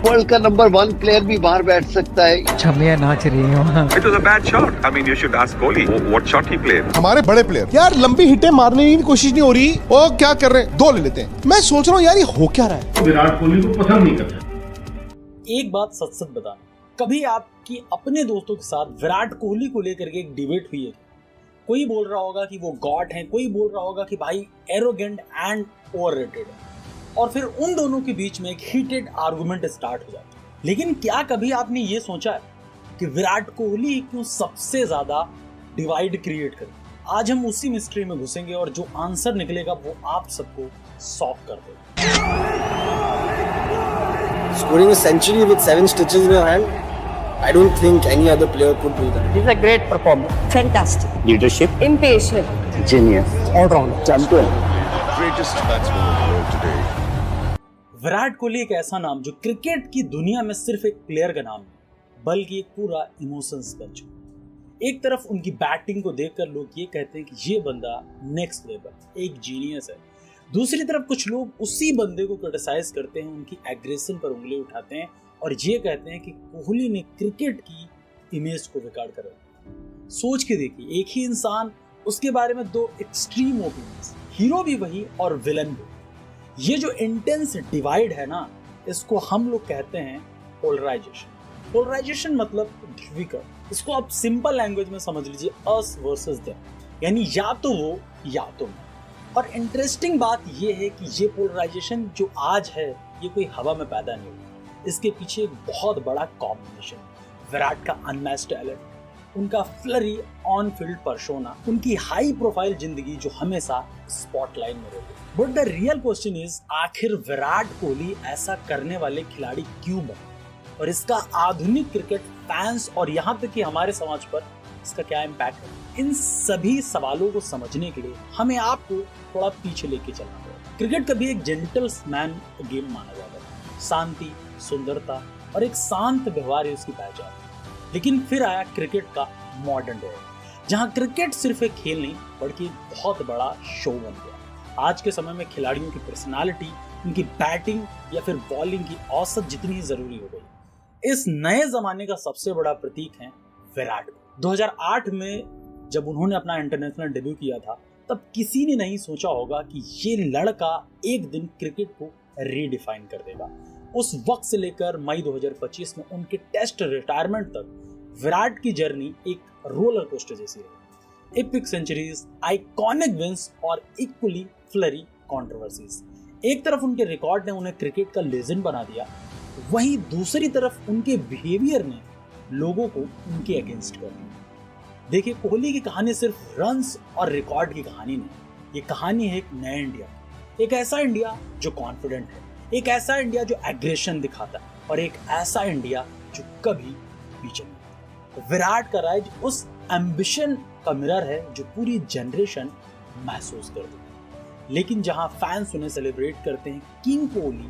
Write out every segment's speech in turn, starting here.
World का number 1 player भी बाहर बैठ सकता है। छमिया नाच रही हूँ। It was a bad shot. I mean, you should ask Kohli what shot he played. हमारे बड़े प्लेयर यार लंबी हिटें मारने की कोशिश नहीं हो रही, वो क्या कर रहे हैं, 2 ले लेते हैं। मैं सोच रहा हूँ यार ये हो क्या रहा है। विराट कोहली को पसंद नहीं करता। एक बात सच सच बताना, कभी आपकी अपने दोस्तों के साथ विराट कोहली को लेकर के एक डिबेट हुई है? कोई बोल रहा होगा कि वो गॉड हैं, कोई बोल रहा होगा कि भाई एरोगेंट एंड ओवररेटेड है, और फिर उन दोनों के बीच में एक हीटेड आर्गुमेंट स्टार्ट हो जाता है। लेकिन क्या कभी आपने ये सोचा है कि विराट कोहली क्यों सबसे ज्यादा डिवाइड क्रिएट करे? आज हम उसी मिस्ट्री में घुसेंगे और जो आंसर निकलेगा वो आप सबको शॉक कर देगा। Scoring a century with 7 stitches in your hand, I don't think any other player could do that. He's a great performer. Fantastic. Leadership, Impatient. genius, all-round, champion. Greatest batsman in the world today. Virat Kohli एक ऐसा नाम जो cricket की दुनिया में सिर्फ एक player का नाम है, बल्कि एक पूरा इमोशंस बन चुका। एक तरफ उनकी बैटिंग को देखकर लोग ये कहते हैं कि ये बंदा नेक्स्ट लेवल, एक जीनियस है। दूसरी तरफ कुछ लोग उसी बंदे को क्रिटिसाइज करते हैं, उनकी एग्रेशन पर उंगली उठाते हैं और ये कहते हैं कि कोहली ने क्रिकेट की इमेज को बिगाड़ कर रखा। सोच के देखिए, एक ही इंसान, उसके बारे में 2 एक्सट्रीम ओपिनियंस, हीरो भी वही और विलन भी। ये जो इंटेंस डिवाइड है ना, इसको हम लोग कहते हैं पोलराइजेशन। पोलराइजेशन मतलब ध्रुवीकरण। इसको आप सिंपल लैंग्वेज में समझ लीजिए, अस वर्सेस देम, यानी या तो वो या तो मैं। और इंटरेस्टिंग बात ये है कि ये पोलराइजेशन जो आज है, ये कोई हवा में पैदा नहीं हुआ। इसके पीछे एक बहुत बड़ा कॉम्बिनेशन, विराट का अनमैच्ड टैलेंट, उनका फ्लरी ऑन फील्ड पर्सोना, उनकी हाई प्रोफाइल जिंदगी जो हमेशा स्पॉटलाइट में रहती। But the real question is, आखिर विराट कोहली ऐसा करने वाले खिलाड़ी क्यों बने, और इसका आधुनिक क्रिकेट फैंस और यहाँ तक कि हमारे समाज पर इसका क्या इम्पैक्ट है? इन सभी सवालों को समझने के लिए हमें आपको थोड़ा पीछे लेके चलना पड़ेगा। क्रिकेट कभी एक जेंटलमैन गेम माना जाता है, शांति, सुंदरता और एक शांत व्यवहार है उसकी पहचान। लेकिन फिर आया क्रिकेट का मॉडर्न दौर, जहां क्रिकेट सिर्फ एक खेल नहीं बल्कि एक बहुत बड़ा शो बन गया। आज के समय में खिलाड़ियों की पर्सनालिटी, उनकी बैटिंग या फिर बॉलिंग की औसत जितनी ही जरूरी हो गई। इस नए जमाने का सबसे बड़ा प्रतीक है विराट। 2008 में जब उन्होंने अपना इंटरनेशनल डेब्यू किया था, तब किसी ने नहीं सोचा होगा कि ये लड़का एक दिन क्रिकेट को रीडिफाइन कर देगा। उस वक्त से लेकर मई 2025 में उनके टेस्ट रिटायरमेंट तक विराट की जर्नी एक रोलर कोस्टर जैसी रही। एपिक सेंचुरीज, आइकॉनिक विंस और इक्वली फ्लरी कंट्रोवर्सीज। एक तरफ उनके रिकॉर्ड ने उन्हें क्रिकेट का लेजेंड बना दिया, वहीं दूसरी तरफ उनके बिहेवियर ने लोगों को उनके अगेंस्ट कर दिया। देखिए, कोहली की कहानी सिर्फ रन्स और रिकॉर्ड की कहानी नहीं, ये कहानी है एक नए इंडिया, एक ऐसा इंडिया जो कॉन्फिडेंट है, एक ऐसा इंडिया जो एग्रेशन दिखाता है, और एक ऐसा इंडिया जो कभी पीछे नहीं। विराट का राइज उस एम्बिशन का मिरर है जो पूरी जनरेशन महसूस कर देती। लेकिन जहां फैंस उन्हें सेलिब्रेट करते हैं किंग कोहली,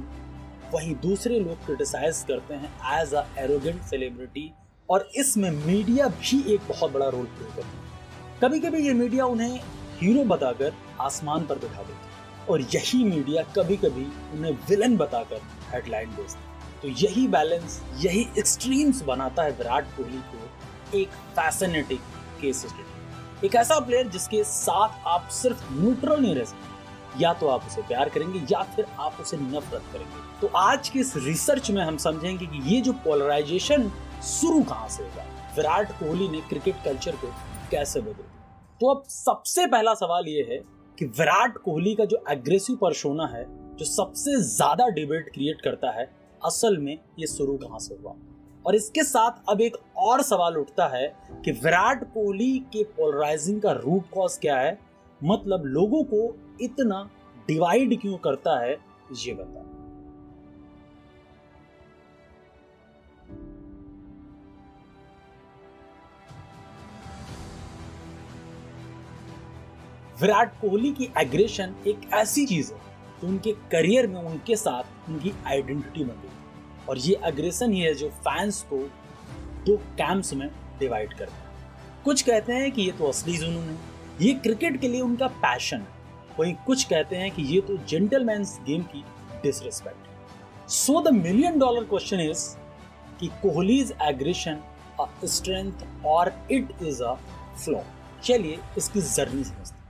वहीं दूसरे लोग क्रिटिसाइज करते हैं एज अ एरोगेंट सेलिब्रिटी, और इसमें मीडिया भी एक बहुत बड़ा रोल प्ले करती है। कभी कभी ये मीडिया उन्हें हीरो बताकर आसमान पर बिठा देती है, और यही मीडिया कभी कभी उन्हें विलन बताकर हेडलाइन देती है। तो यही बैलेंस, यही एक्सट्रीम्स बनाता है विराट कोहली को एक फैसिनेटिंग केस स्टडी। एक ऐसा प्लेयर जिसके साथ आप सिर्फ न्यूट्रल नहीं रह सकते, या तो आप उसे प्यार करेंगे या फिर आप उसे नफरत करेंगे। तो आज के इस रिसर्च में हम समझेंगे कि ये जो पोलराइजेशन शुरू कहां से हुआ, विराट कोहली ने क्रिकेट कल्चर को कैसे बदला। तो अब सबसे पहला सवाल ये है कि विराट कोहली का जो एग्रेसिव पर्सोना है, जो सबसे ज्यादा डिबेट क्रिएट करता है, असल में ये शुरू कहां से हुआ। और इसके साथ अब एक और सवाल उठता है कि विराट कोहली के पोलराइजिंग का रूट कॉज क्या है, मतलब लोगों को इतना डिवाइड क्यों करता है, ये बता। विराट कोहली की एग्रेशन एक ऐसी चीज है तो उनके करियर में उनके साथ उनकी आइडेंटिटी बन गई, और ये एग्रेशन ही है जो फैंस को 2 कैंप्स में डिवाइड करता है। कुछ कहते हैं कि ये तो असली जुनून है, ये क्रिकेट के लिए उनका पैशन है, वहीं कुछ कहते हैं कि ये तो जेंटलमैन्स गेम की डिसरिस्पेक्ट है। So the $1 million question is कि कोहलीज एग्रेशन अ स्ट्रेंथ और इट इज अ फ्लॉ। चलिए इसकी जर्नी समझते हैं।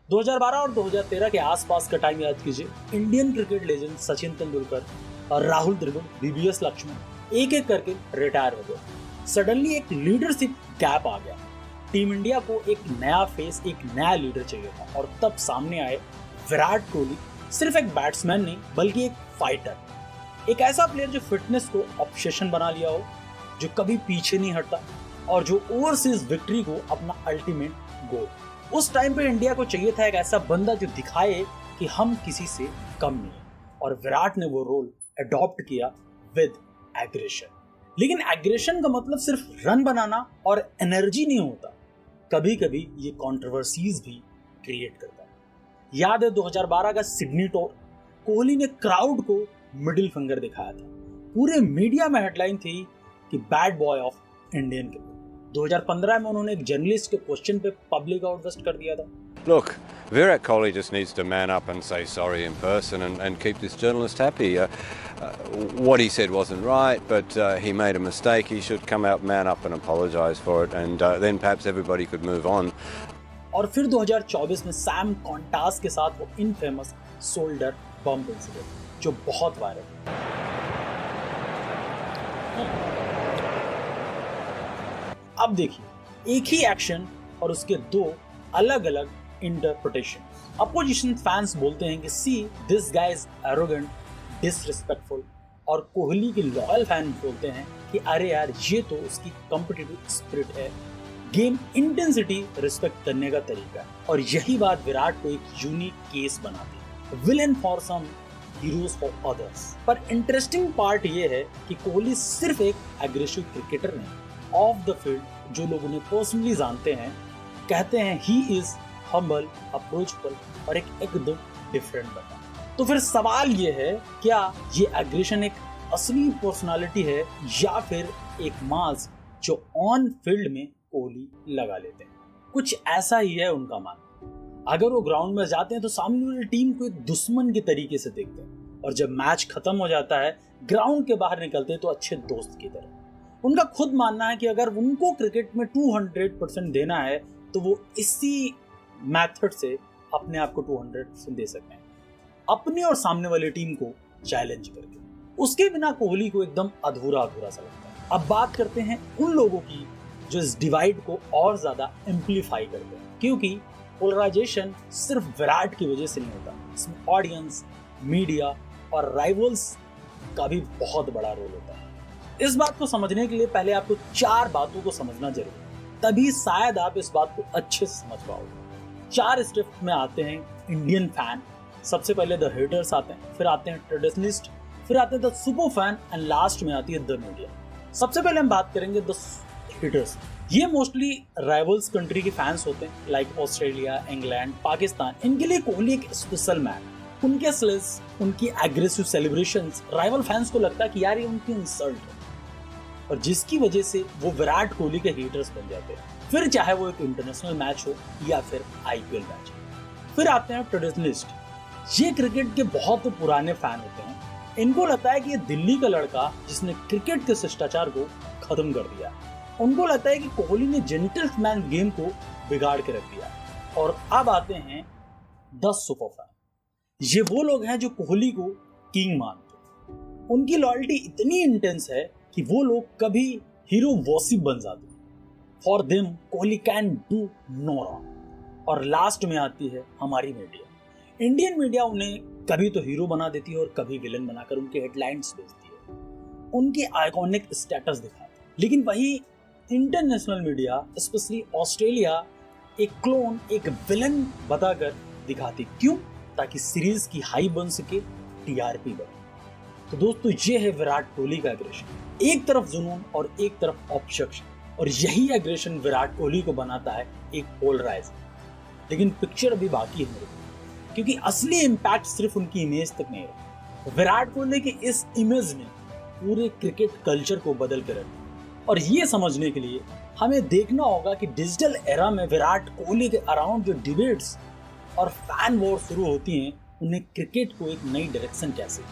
2012 और 2013 के आसपास का टाइम याद कीजिए। Indian cricket legend Sachin Tendulkar और राहुल द्रविड़, बीबीएस लक्ष्मण एक एक करके रिटायर हो गए। सडनली एक लीडरशिप गैप आ गया। टीम इंडिया को एक नया फेस, एक नया लीडर चाहिए था और तब सामने आए विराट कोहली। सिर्फ एक बैट्समैन नहीं बल्कि एक फाइटर, एक ऐसा प्लेयर जो फिटनेस को ऑब्सेशन बना लिया हो, जो कभी पीछे नहीं हटता और जो ओवरसीज विक्ट्री को अपना अल्टीमेट गोल। उस टाइम पे इंडिया को चाहिए था एक ऐसा बंदा जो दिखाए कि हम किसी से कम नहीं है, और विराट ने वो रोल अडॉप्ट किया विद एग्रेशन। लेकिन एग्रेशन का मतलब सिर्फ रन बनाना और एनर्जी नहीं होता, कभी कभी ये कंट्रोवर्सीज भी क्रिएट करता है। याद है 2012 का सिडनी टूर, कोहली ने क्राउड को मिडिल फिंगर दिखाया था। पूरे मीडिया में हेडलाइन थी कि bad boy of Indian cricket. 2015 में उन्होंने एक जर्नलिस्ट के क्वेश्चन पे पब्लिक आउटबस्ट कर दिया था। Look, Virat Kohli just needs to man up and say sorry in person and keep this journalist happy. What he said wasn't right, but he made a mistake. He should come out, man up and apologise for it, and then perhaps everybody could move on. और फिर 2024 में Sam कॉन्टास के साथ वो infamous shoulder bump incident जो बहुत viral. अब देखिए, एक ही एक्शन और उसके दो अलग अलग इंटरप्रिटेशन। अपोजिशन फैंस बोलते हैं कि see this guy is arrogant, disrespectful, और कोहली के लॉयल फैन बोलते हैं कि अरे यार ये तो उसकी कॉम्पिटिटिव स्पिरिट है, गेम इंटेंसिटी रिस्पेक्ट करने का तरीका है। और यही बात विराट को एक यूनिक केस बनाती है, villain for some, heroes for others. पर इंटरेस्टिंग पार्ट ये है कि कोहली सिर्फ एक एग्रेसिव क्रिकेटर नहीं, ऑफ द फील्ड जो लोग उन्हें पर्सनली जानते हैं कहते हैं ही इज हम्बल, अप्रोचेबल और एक एकदम डिफरेंट बंदा। तो फिर सवाल ये है, क्या ये एग्रेशन एक असली पर्सनालिटी है या फिर एक मास्क जो ऑन फील्ड में कोहली लगा लेते हैं? कुछ ऐसा ही है उनका मानना। अगर वो ग्राउंड में जाते हैं तो सामने वाली टीम को एक दुश्मन के तरीके से देखते हैं, और जब मैच खत्म हो जाता है ग्राउंड के बाहर निकलते हैं तो अच्छे दोस्त की तरह। उनका खुद मानना है कि अगर उनको क्रिकेट में 200% देना है तो वो इसी मेथड से अपने आप को 200% दे सकते हैं, अपनी और सामने वाली टीम को चैलेंज करके। उसके बिना कोहली को एकदम अधूरा अधूरा सा लगता है। अब बात करते हैं उन लोगों की जो इस डिवाइड को और ज्यादा एम्पलीफाई करते हैं, क्योंकि पोलराइजेशन सिर्फ विराट की वजह से नहीं होता, इसमें ऑडियंस, मीडिया और राइवल्स का भी बहुत बड़ा रोल होता है। इस बात को समझने के लिए पहले आपको 4 बातों को समझना जरूरी है, तभी शायद आप इस बात को अच्छे से समझ पाओगे। 4 स्टेप में आते हैं इंडियन फैन, सबसे पहले द हेटर्स आते हैं, फिर आते हैं ट्रेडिशनलिस्ट, फिर आते हैं the super fan and last में आती है द मीडिया। सबसे पहले हम बात करेंगे द हेटर्स। ये मोस्टली राइवल्स कंट्री के फैंस होते हैं, लाइक ऑस्ट्रेलिया, इंग्लैंड, पाकिस्तान। इनके लिए कोहली एक स्पेशल मैन। उनके स्लिस, उनकी एग्रेसिव सेलिब्रेशंस राइवल फैंस को लगता है कि यार ये उनकी इंसल्ट है, और जिसकी वजह से वो विराट कोहली के हेटर्स बन जाते हैं, फिर चाहे वो एक इंटरनेशनल मैच हो या फिर आईपीएल मैच हो। फिर आते हैं ट्रेडिशनलिस्ट। ये क्रिकेट के बहुत पुराने फैन होते हैं। इनको लगता है कि ये दिल्ली का लड़का जिसने क्रिकेट के शिष्टाचार को खत्म कर दिया। उनको लगता है कि कोहली ने जेंटलमैन गेम को बिगाड़ के रख दिया। और अब आते हैं 10 सुपर फैन। ये वो लोग हैं जो कोहली को किंग मानते हैं। उनकी लॉयल्टी इतनी इंटेंस है कि वो लोग कभी हीरो वर्शिप बन जाते हैं। For them Kohli can do no wrong. और लास्ट में आती है हमारी मीडिया। इंडियन मीडिया उन्हें कभी तो हीरो बना देती है और कभी विलन बनाकर उनके हेडलाइंस भेजती है, उनकी आइकॉनिक स्टेटस दिखाती है। लेकिन वही इंटरनेशनल मीडिया, स्पेशली ऑस्ट्रेलिया, एक क्लोन, एक विलन बताकर दिखाती। क्यों? ताकि सीरीज की हाई बन सके, टीआरपी बने। तो दोस्तों, ये है विराट कोहली का एग्रेशन। एक तरफ जुनून और एक तरफ ऑब्सेशन, और यही एग्रेशन विराट कोहली को बनाता है एक पोलराइजर। लेकिन पिक्चर अभी बाकी है मेरे को, क्योंकि असली इंपैक्ट सिर्फ उनकी इमेज तक नहीं रहा। विराट कोहली के इस इमेज ने पूरे क्रिकेट कल्चर को बदल कर रखा। और ये समझने के लिए हमें देखना होगा कि डिजिटल एरा में विराट कोहली के अराउंड जो डिबेट्स और फैन वॉर शुरू होती हैं, उन्हें क्रिकेट को एक नई डायरेक्शन कैसे।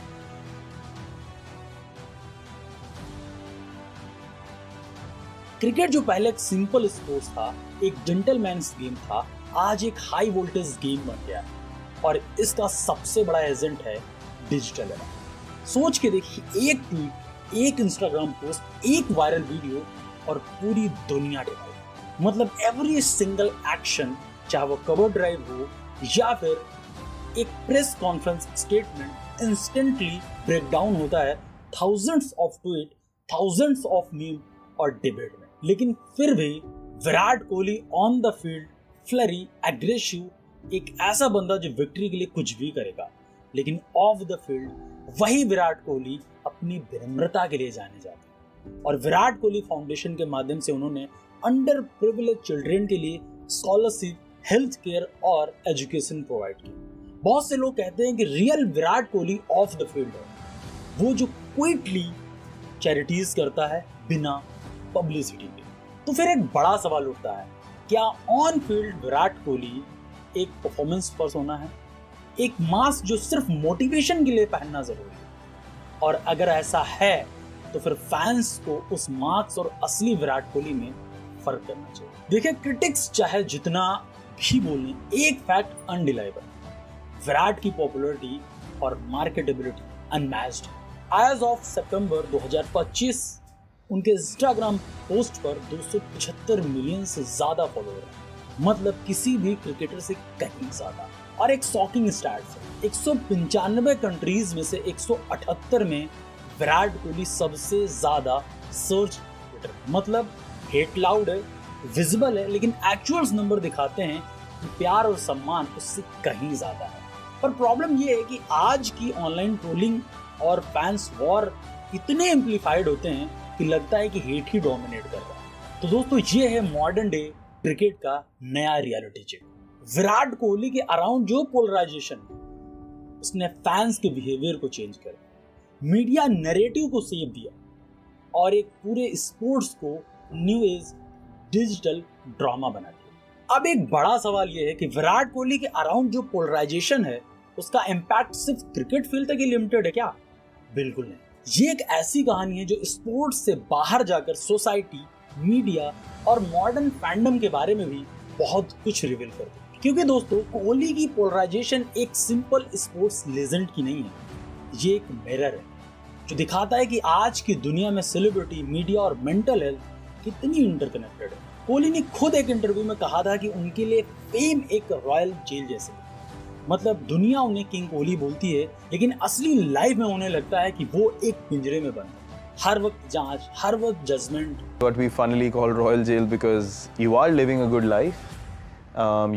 क्रिकेट जो पहले एक सिंपल स्पोर्ट्स था, एक जेंटलमैन्स गेम था, आज एक हाई वोल्टेज गेम बन गया है और इसका सबसे बड़ा एजेंट है डिजिटल एरा। सोच के देखिए, एक ट्वीट, एक इंस्टाग्राम पोस्ट, एक वायरल वीडियो और पूरी दुनिया डिवाइड। मतलब एवरी सिंगल एक्शन, चाहे वो कवर ड्राइव हो या फिर एक press conference statement, instantly break down होता है thousands of tweet, thousands of meme और डिबेट में। लेकिन फिर भी Virat Kohli on the field flurry, aggressive, एक ऐसा बंदा जो विक्ट्री के लिए कुछ भी करेगा। लेकिन ऑफ द फील्ड वही विराट कोहली अपनी विनम्रता के लिए जाने जाते हैं और विराट कोहली फाउंडेशन के माध्यम से उन्होंने अंडर प्रिविलेज चिल्ड्रन के लिए स्कॉलरशिप, हेल्थ केयर और एजुकेशन प्रोवाइड की। बहुत से लोग कहते हैं कि real Virat Kohli of the field है वो जो क्विकली चैरिटीज करता है बिना पब्लिसिटी के। तो फिर एक बड़ा सवाल उठता है, क्या ऑन फील्ड विराट कोहली एक परफॉर्मेंस पर्सोना है, एक मास्क जो सिर्फ मोटिवेशन के लिए पहनना जरूरी है? और अगर ऐसा है तो फिर फैंस को उस मास्क और असली विराट कोहली में फर्क करना चाहिए। देखिए, क्रिटिक्स चाहे जितना भी बोलें, एक फैक्ट अनडिनाएबल, विराट की पॉपुलैरिटी और मार्केटेबिलिटी अनमैच्ड है। एज ऑफ सितंबर 2025 उनके इंस्टाग्राम पोस्ट पर 275 मिलियन से ज्यादा फॉलोअर हैं, मतलब किसी भी क्रिकेटर से कहीं ज्यादा। और एक शॉकिंग स्टैट्स है, 195 कंट्रीज में से 178 में विराट कोहली सबसे ज्यादा सर्च क्रिकेटर, मतलब हेट लाउड है, विजिबल है, लेकिन एक्चुअल्स नंबर दिखाते हैं कि प्यार और सम्मान उससे कहीं ज्यादा है। पर प्रॉब्लम ये है कि आज की ऑनलाइन ट्रोलिंग और फैंस वॉर इतने एम्पलीफाइड होते हैं कि लगता है कि हेट ही डोमिनेट कर रहा है। तो दोस्तों, ये है मॉडर्न डे क्रिकेट का नया रियलिटी चेक। विराट कोहली के अराउंड जो पोलराइजेशन उसने फैंस के बिहेवियर को चेंज कर, मीडिया नैरेटिव को सेव दिया और एक पूरे स्पोर्ट्स को न्यू एज डिजिटल ड्रामा बना दिया। अब एक बड़ा सवाल यह है कि विराट कोहली के अराउंड जो पोलराइजेशन है उसका इम्पैक्ट सिर्फ क्रिकेट फील्ड तक ही लिमिटेड है क्या? बिल्कुल नहीं। ये एक ऐसी कहानी है जो स्पोर्ट्स से बाहर जाकर सोसाइटी, मीडिया और मॉडर्न फैंडम के बारे में भी बहुत कुछ रिवील करती है। क्योंकि दोस्तों, कोहली की पोलराइजेशन एक सिंपल स्पोर्ट्स लेजेंड की नहीं है, ये एक मिरर है जो दिखाता है कि आज की दुनिया में सेलिब्रिटी, मीडिया और मेंटल हेल्थ कितनी इंटरकनेक्टेड है। कोहली ने खुद एक इंटरव्यू में कहा था कि उनके लिए फेम एक रॉयल जेल जैसे, मतलब दुनिया उन्हें किंग कोहली बोलती है, लेकिन असली लाइफ में उन्हें लगता है कि वो एक पिंजरे में बंद है। हर वक्त जांच, हर वक्त judgement. What we funnily call royal jail because you are living a good life,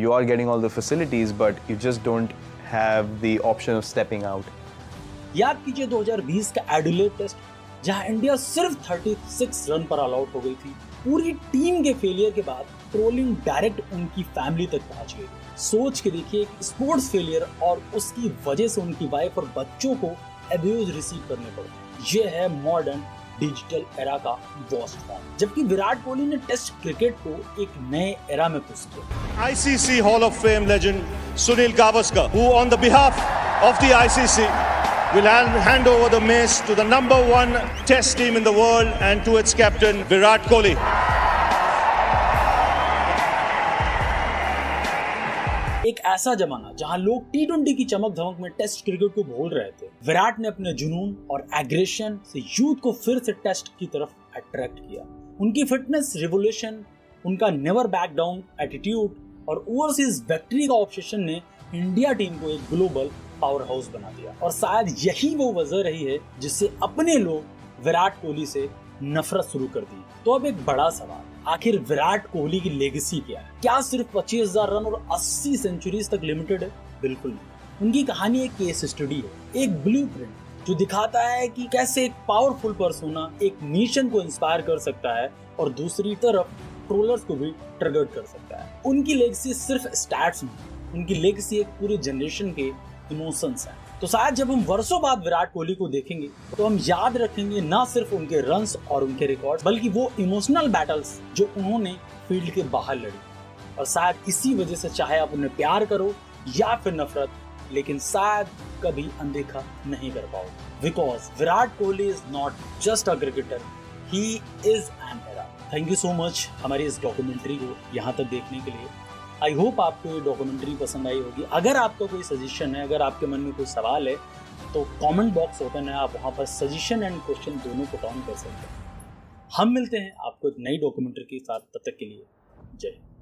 you are getting all the facilities, but you just don't have the option of stepping out. याद कीजिए 2020 का एडिलेड टेस्ट, जहां India सिर्फ 36 run पर all out हो गई थी। पूरी टीम के फेलियर के बाद ट्रोलिंग डायरेक्ट उनकी फैमिली तक पहुंच गई। सोच के देखिए, एक स्पोर्ट्स फेलियर और उसकी वजह से उनकी वाइफ और बच्चों को अब्यूज रिसीव करने पड़े। ये है मॉडर्न डिजिटल एरा का वर्स्ट फॉर्म। जबकि विराट कोहली ने टेस्ट क्रिकेट को एक नए एरा में पुश किया। ICC Hall of Fame legend Sunil Gavaskar, who on the behalf of the ICC will hand over the mace to the #1 test team in the world and to its captain Virat Kohli. एक ऐसा जमाना जहां लोग T20 की चमक धमक में test cricket को भूल रहे थे, विराट ने अपने जुनून और एग्रेशन से यूथ को फिर से टेस्ट की तरफ अट्रैक्ट किया। उनकी फिटनेस रिवोल्यूशन, उनका नेवर बैक डाउन एटीट्यूड और ओवरसीज विक्ट्री का ऑब्सेशन ने इंडिया टीम को एक ग्लोबल पावर हाउस बना दिया। और शायद यही वो वजह रही है जिससे अपने लोग विराट कोहली से नफरत शुरू कर दी। तो अब एक बड़ा सवाल, आखिर विराट कोहली की लेगेसी क्या है? क्या सिर्फ 25,000 रन और 80 सेंचुरीज तक लिमिटेड है? बिल्कुल नहीं। उनकी कहानी एक केस स्टडी है, एक ब्लूप्रिंट जो दिखाता है कि कैसे एक पावरफुल पर्सोना एक नेशन को इंस्पायर कर सकता है और दूसरी तरफ ट्रोलर्स को भी ट्रिगर कर सकता है। उनकी लेगेसी सिर्फ स्टैट्स नहीं, उनकी लेगेसी एक पूरी जनरेशन के इमोशंस हैं। तो शायद जब हम वर्षों बाद विराट कोहली को देखेंगे तो हम याद रखेंगे ना सिर्फ उनके रन्स और उनके रिकॉर्ड, बल्कि वो इमोशनल बैटल्स जो उन्होंने फील्ड के बाहर लड़ी। और शायद इसी वजह से चाहे आप उन्हें प्यार करो या फिर नफरत, लेकिन शायद कभी अनदेखा नहीं कर पाओ। Because Virat Kohli is not just a cricketer, he is an era. Thank you so much हमारी इस डॉक्यूमेंट्री को यहाँ तक देखने के लिए। आई होप आपको ये डॉक्यूमेंट्री पसंद आई होगी। अगर आपका कोई सजेशन है, अगर आपके मन में कोई सवाल है, तो कमेंट बॉक्स ओपन है, आप वहाँ पर सजेशन एंड क्वेश्चन दोनों को डाउन कर सकते हैं। हम मिलते हैं आपको एक नई डॉक्यूमेंट्री के साथ, तब तक के लिए जय हिंद।